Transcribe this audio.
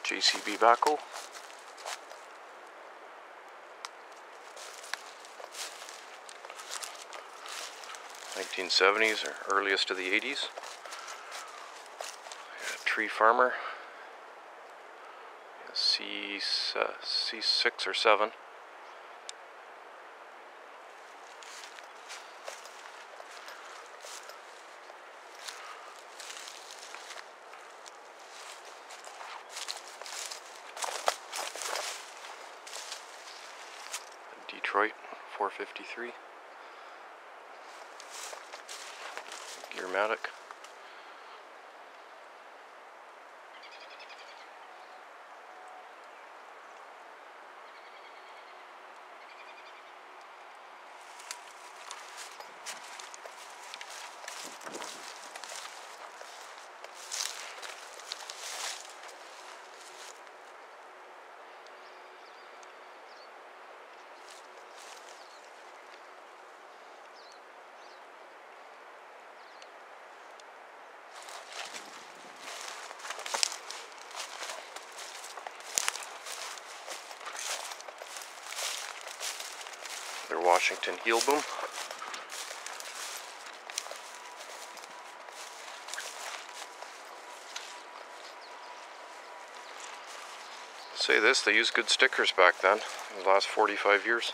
JCB backhoe. '70s or earliest of the '80s. Tree Farmer. C6 or 7. Detroit 453. Gearmatic. Their Washington heel boom. Say this, they used good stickers back then, the last 45 years.